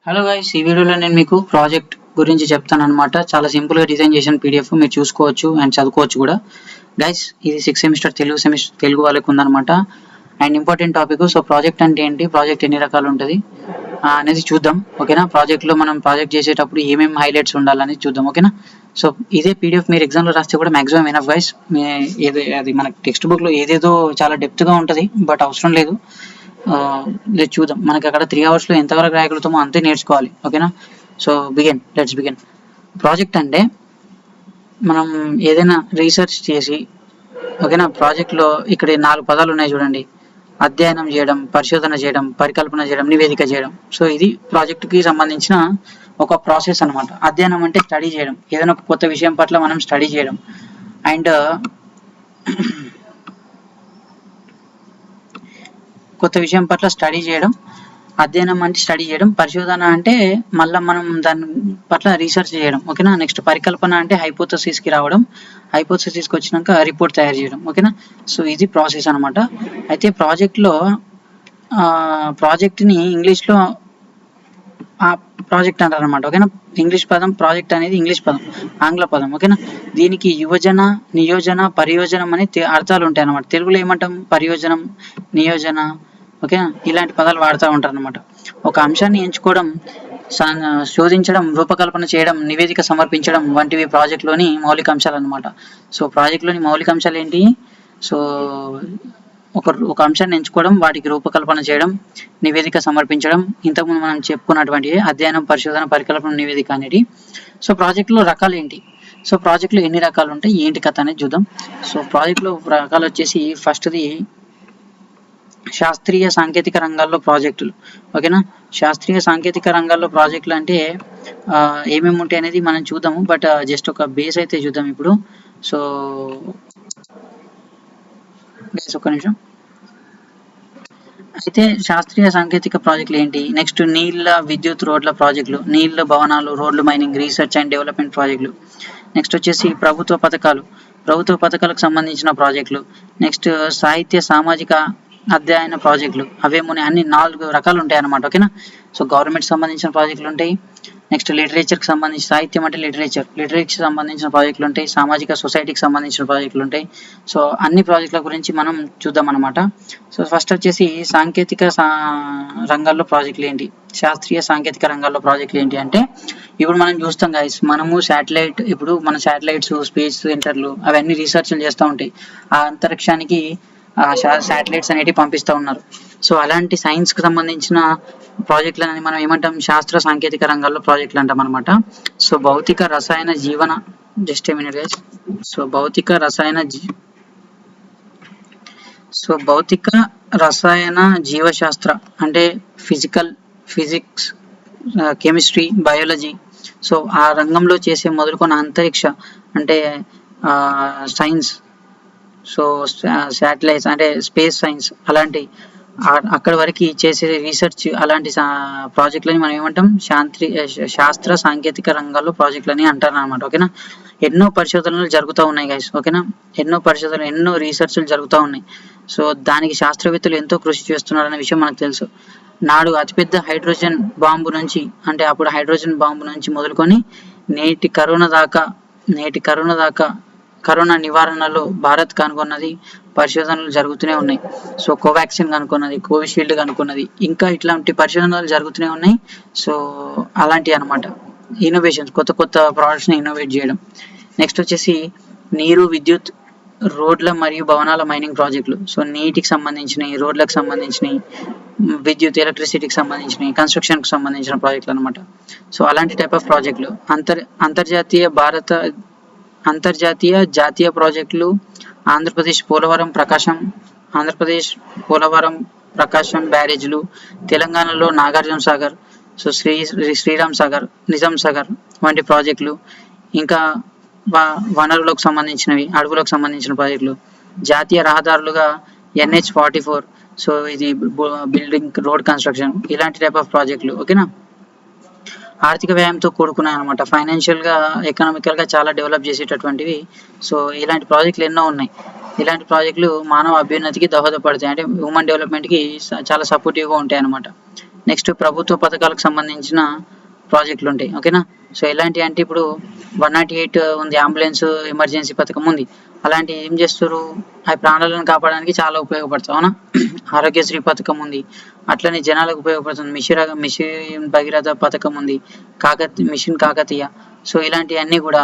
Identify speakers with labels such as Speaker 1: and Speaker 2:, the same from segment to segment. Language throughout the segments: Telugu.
Speaker 1: హలో గైస్, ఈ వీడియోలో నేను మీకు ప్రాజెక్ట్ గురించి చెప్తాను అనమాట. చాలా సింపుల్గా డిజైన్ చేసిన పీడిఎఫ్ మీరు చూసుకోవచ్చు అండ్ చదువుకోవచ్చు కూడా. గైస్, ఇది 6th సెమిస్టర్ తెలుగు వాళ్ళకి ఉందన్నమాట. And important topic. So project అంటే ఏంటి, ప్రాజెక్ట్ ఎన్ని రకాలు ఉంటుంది అనేది చూద్దాం. ఓకేనా, ప్రాజెక్ట్లో మనం ప్రాజెక్ట్ చేసేటప్పుడు ఏమేమి హైలైట్స్ ఉండాలనేది చూద్దాం. ఓకేనా, సో ఇదే పీడిఎఫ్ మీరు ఎగ్జామ్లో రాస్తే కూడా మాక్సిమం ఎనఫ్ గైస్. అది మన టెక్స్ట్ బుక్లో ఏదేదో చాలా డెప్త్గా ఉంటుంది, బట్ అవసరం లేదు. లేదు చూద్దాం, మనకి అక్కడ 3 అవర్స్లో ఎంతవరకు రాయగలుగుతామో అంతే నేర్చుకోవాలి. ఓకేనా, సో లెట్స్ బిగిన్. ప్రాజెక్ట్ అంటే మనం ఏదైనా రీసెర్చ్ చేసి, ఓకేనా, ప్రాజెక్ట్లో ఇక్కడ 4 పదాలు ఉన్నాయి చూడండి: అధ్యయనం చేయడం, పరిశోధన చేయడం, పరికల్పన చేయడం, నివేదిక చేయడం. సో ఇది ప్రాజెక్టుకి సంబంధించిన ఒక ప్రాసెస్ అనమాట. అధ్యయనం అంటే స్టడీ చేయడం, ఏదైనా ఒక కొత్త విషయం పట్ల మనం స్టడీ చేయడం. అండ్ కొత్త విషయం పట్ల స్టడీ చేయడం. అధ్యయనం అంటే స్టడీ చేయడం. పరిశోధన అంటే మళ్ళీ మనం దాని పట్ల రీసెర్చ్ చేయడం. ఓకేనా, నెక్స్ట్ పరికల్పన అంటే హైపోథసిస్కి రావడం. హైపోథసిస్కి వచ్చినాక రిపోర్ట్ తయారు చేయడం. ఓకేనా, సో ఇది ప్రాసెస్ అనమాట. అయితే ప్రాజెక్ట్ని ఇంగ్లీష్లో ప్రాజెక్ట్ అంటారు అనమాట. ఓకేనా, ఇంగ్లీష్ పదం ప్రాజెక్ట్ అనేది ఇంగ్లీష్ పదం, ఆంగ్ల పదం. ఓకేనా, దీనికి యువజన, నియోజన, పరియోజనం అనే అర్థాలు ఉంటాయి అనమాట. తెలుగులో ఏమంటాం? పరియోజనం, నియోజన. ఓకేనా, ఇలాంటి పదాలు వాడుతూ ఉంటారు అనమాట. ఒక అంశాన్ని ఎంచుకోవడం, శోధించడం, రూపకల్పన చేయడం, నివేదిక సమర్పించడం వంటివి ప్రాజెక్ట్లోని మౌలిక అంశాలు అనమాట. సో ప్రాజెక్ట్లోని మౌలిక అంశాలు ఏంటి? సో ఒక అంశాన్ని ఎంచుకోవడం, వాటికి రూపకల్పన చేయడం, నివేదిక సమర్పించడం, ఇంతకుముందు మనం చెప్పుకున్నటువంటి అధ్యయనం, పరిశోధన, పరికల్పన, నివేదిక అనేది. సో ప్రాజెక్టులో రకాలు ఏంటి? సో ప్రాజెక్టులో ఎన్ని రకాలు ఉంటాయి, ఏంటి కథ అనేది చూద్దాం. సో ప్రాజెక్టులో రకాలు వచ్చేసి ఫస్ట్ది శాస్త్రీయ సాంకేతిక రంగాల్లో ప్రాజెక్టులు. ఓకేనా, శాస్త్రీయ సాంకేతిక రంగాల్లో ప్రాజెక్టులు అంటే ఏమేమి ఉంటాయి అనేది మనం చూద్దాము, బట్ జస్ట్ ఒక బేస్ అయితే చూద్దాం ఇప్పుడు. సో ఒక్క నిమిషం. అయితే శాస్త్రీయ సాంకేతిక ప్రాజెక్టులు ఏంటి? నెక్స్ట్ నీళ్ళ, విద్యుత్, రోడ్ల ప్రాజెక్టులు, నీళ్ళ, భవనాలు, రోడ్లు, మైనింగ్, రీసెర్చ్ అండ్ డెవలప్మెంట్ ప్రాజెక్టులు. నెక్స్ట్ వచ్చేసి ప్రభుత్వ పథకాలకు సంబంధించిన ప్రాజెక్టులు. నెక్స్ట్ సాహిత్య, సామాజిక అధ్యయన ప్రాజెక్టులు. అవేమో అన్ని 4 రకాలు ఉంటాయి అన్నమాట. ఓకేనా, సో గవర్నమెంట్ సంబంధించిన ప్రాజెక్టులు ఉంటాయి. నెక్స్ట్ లిటరేచర్కి సంబంధించి, సాహిత్యం అంటే లిటరేచర్కి సంబంధించిన ప్రాజెక్టులు ఉంటాయి. సామాజిక, సొసైటీకి సంబంధించిన ప్రాజెక్టులు ఉంటాయి. సో అన్ని ప్రాజెక్టుల గురించి మనం చూద్దాం అనమాట. సో ఫస్ట్ వచ్చేసి సాంకేతిక రంగాల్లో ప్రాజెక్టులు ఏంటి, శాస్త్రీయ సాంకేతిక రంగాల్లో ప్రాజెక్టులు ఏంటి అంటే, ఇప్పుడు మనం చూస్తాం గైస్, మనము ఇప్పుడు మన శాటిలైట్స్, స్పేస్ సెంటర్లు అవన్నీ రీసెర్చ్లు చేస్తూ ఉంటాయి. ఆ అంతరిక్షానికి శాటిలైట్స్ అనేవి పంపిస్తూ ఉన్నారు. సో అలాంటి సైన్స్కి సంబంధించిన ప్రాజెక్టులని మనం ఏమంటాం? శాస్త్ర సాంకేతిక రంగాల్లో ప్రాజెక్టులు అంటాం అనమాట. సో భౌతిక రసాయన జీవన just a minute guys. So భౌతిక రసాయన జీవశాస్త్ర అంటే ఫిజిక్స్, కెమిస్ట్రీ, బయాలజీ. సో ఆ రంగంలో చేసే మొదలుకొని అంతరిక్ష అంటే సైన్స్, సో శాటిలైట్స్ అంటే స్పేస్ సైన్స్, అలాంటి అక్కడి వరకు చేసే రీసెర్చ్, అలాంటి ప్రాజెక్టులని మనం ఏమంటాం? శాస్త్ర సాంకేతిక రంగాల్లో ప్రాజెక్టులని అంటారు అనమాట. ఓకేనా, ఎన్నో పరిశోధనలు జరుగుతూ ఉన్నాయి గైస్. ఓకేనా, ఎన్నో రీసెర్చ్లు జరుగుతూ ఉన్నాయి. సో దానికి శాస్త్రవేత్తలు ఎంతో కృషి చేస్తున్నారనే విషయం మనకు తెలుసు. నాడు అతిపెద్ద హైడ్రోజన్ బాంబు నుంచి మొదలుకొని నేటి కరోనా దాకా కరోనా నివారణలో భారత్ కనుగొన్నది పరిశోధనలు జరుగుతూనే ఉన్నాయి. సో కోవాక్సిన్ కనుక్కున్నది, కోవిషీల్డ్ కనుక్కున్నది, ఇంకా ఇట్లాంటి పరిశోధనలు జరుగుతూనే ఉన్నాయి. సో అలాంటివి అనమాట ఇన్నోవేషన్స్, కొత్త ప్రోడక్ట్స్ని ఇన్నోవేట్ చేయడం. నెక్స్ట్ వచ్చేసి నీరు, విద్యుత్, రోడ్ల మరియు భవనాల మైనింగ్ ప్రాజెక్టులు. సో నీటికి సంబంధించినవి, రోడ్లకు సంబంధించినవి, విద్యుత్, ఎలక్ట్రిసిటీకి సంబంధించినవి, కన్స్ట్రక్షన్కి సంబంధించిన ప్రాజెక్టులు అనమాట. సో అలాంటి టైప్ ఆఫ్ ప్రాజెక్టులు. అంతర్జాతీయ, జాతీయ ప్రాజెక్టులు. ఆంధ్రప్రదేశ్ పోలవరం ప్రకాశం బ్యారేజ్లు, తెలంగాణలో నాగార్జున సాగర్, సో శ్రీరామ్ సాగర్, నిజాం సాగర్ వంటి ప్రాజెక్టులు. ఇంకా వనరులకు సంబంధించినవి, అడవులకు సంబంధించిన ప్రాజెక్టులు. జాతీయ రహదారులుగా NH-44, సో ఇది బిల్డింగ్, రోడ్ కన్స్ట్రక్షన్, ఇలాంటి టైప్ ఆఫ్ ప్రాజెక్టులు. ఓకేనా, ఆర్థిక వ్యయంతో కూడుకున్నాయి అనమాట. ఫైనాన్షియల్గా, ఎకనామికల్గా చాలా డెవలప్ చేసేటటువంటివి. సో ఇలాంటి ప్రాజెక్టులు ఎన్నో ఉన్నాయి. ఇలాంటి ప్రాజెక్టులు మానవ అభ్యున్నతికి దోహదపడతాయి, అంటే హ్యూమన్ డెవలప్మెంట్కి చాలా సపోర్టివ్గా ఉంటాయి అన్నమాట. నెక్స్ట్ ప్రభుత్వ పథకాలకు సంబంధించిన ప్రాజెక్టులు ఉంటాయి. ఓకేనా. సో ఎలాంటి అంటే ఇప్పుడు 108 ఉంది, అంబులెన్స్ ఎమర్జెన్సీ పథకం ఉంది. అలాంటి ఏం చేస్తారు, ఆ ప్రాణాలను కాపాడడానికి చాలా ఉపయోగపడుతుంది. అవునా. ఆరోగ్యశ్రీ పథకం ఉంది, అట్లనే జనాలకు ఉపయోగపడుతుంది. మిషన్ భగీరథ పథకం ఉంది, మిషన్ కాకతీయ. సో ఇలాంటివన్నీ కూడా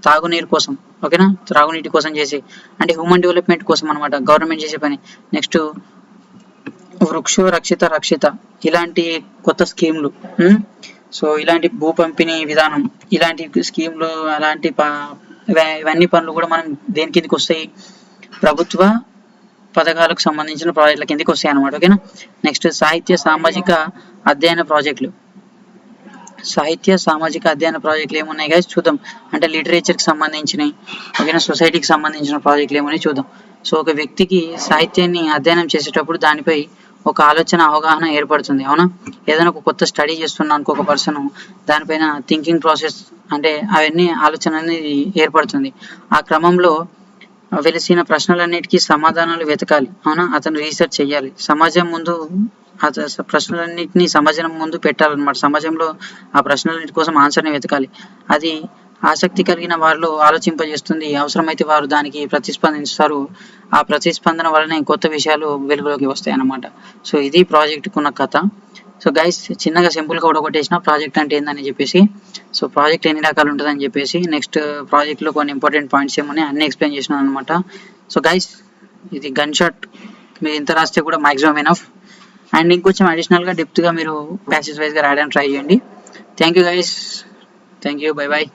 Speaker 1: తాగునీరు కోసం. ఓకేనా. త్రాగునీటి కోసం చేసే అంటే హ్యూమన్ డెవలప్మెంట్ కోసం అనమాట గవర్నమెంట్ చేసే పని. నెక్స్ట్ వృక్షో రక్షిత ఇలాంటి కొత్త స్కీమ్లు. సో ఇలాంటి భూ పంపిణీ విధానం, ఇలాంటి స్కీమ్లు, అలాంటి ఇవన్నీ పనులు కూడా మనం దేని కిందకి వస్తాయి, ప్రభుత్వ పథకాలకు సంబంధించిన ప్రాజెక్టుల కిందకి వస్తాయి అన్నమాట. ఓకేనా. నెక్స్ట్ సాహిత్య సామాజిక అధ్యయన ప్రాజెక్టులు. సాహిత్య సామాజిక అధ్యయన ప్రాజెక్టులు ఏమున్నాయి గైస్ చూద్దాం. అంటే లిటరేచర్కి సంబంధించినవి. ఓకేనా. సొసైటీకి సంబంధించిన ప్రాజెక్టులు ఏమున్నాయి చూద్దాం. సో ఒక వ్యక్తికి సాహిత్యాన్ని అధ్యయనం చేసేటప్పుడు దానిపై ఒక ఆలోచన అవగాహన ఏర్పడుతుంది. అవునా. ఏదైనా ఒక కొత్త స్టడీ చేస్తున్నా అనుకో ఒక పర్సన్, దానిపైన థింకింగ్ ప్రాసెస్ అంటే అవన్నీ ఆలోచన అనేది ఏర్పడుతుంది. ఆ క్రమంలో వెలిసిన ప్రశ్నలన్నిటికీ సమాధానాలు వెతకాలి. అవునా. అతను రీసెర్చ్ చేయాలి. సమాజం ముందు ప్రశ్నలన్నింటినీ సమాజం ముందు పెట్టాలన్నమాట. సమాజంలో ఆ ప్రశ్నలన్నిటి కోసం ఆన్సర్ని వెతకాలి. అది ఆసక్తి కలిగిన వారిలో ఆలోచింపజేస్తుంది. అవసరమైతే వారు దానికి ప్రతిస్పందిస్తారు. ఆ ప్రతిస్పందన వలనే కొత్త విషయాలు వెలుగులోకి వస్తాయి అన్నమాట. సో ఇది ప్రాజెక్టుకు ఉన్న కథ. సో గైస్ చిన్నగా సింపుల్గా కొట్టేసిన ప్రాజెక్ట్ అంటే ఏందని చెప్పేసి, సో ప్రాజెక్ట్ ఎన్ని రకాలు ఉంటుందని చెప్పేసి, నెక్స్ట్ ప్రాజెక్ట్లో కొన్ని ఇంపార్టెంట్ పాయింట్స్ ఏమని అన్ని ఎక్స్ప్లెయిన్ చేసినాను అనమాట. సో గైస్ ఇది గన్ షాట్, మీరు ఇంత రాస్తే కూడా మ్యాక్సిమం ఎనఫ్. అండ్ ఇంకొంచెం అడిషనల్గా డెప్త్గా మీరు ప్యాసేజ్ వైజ్గా రాయడానికి ట్రై చేయండి. Thank you guys, thank you, bye bye.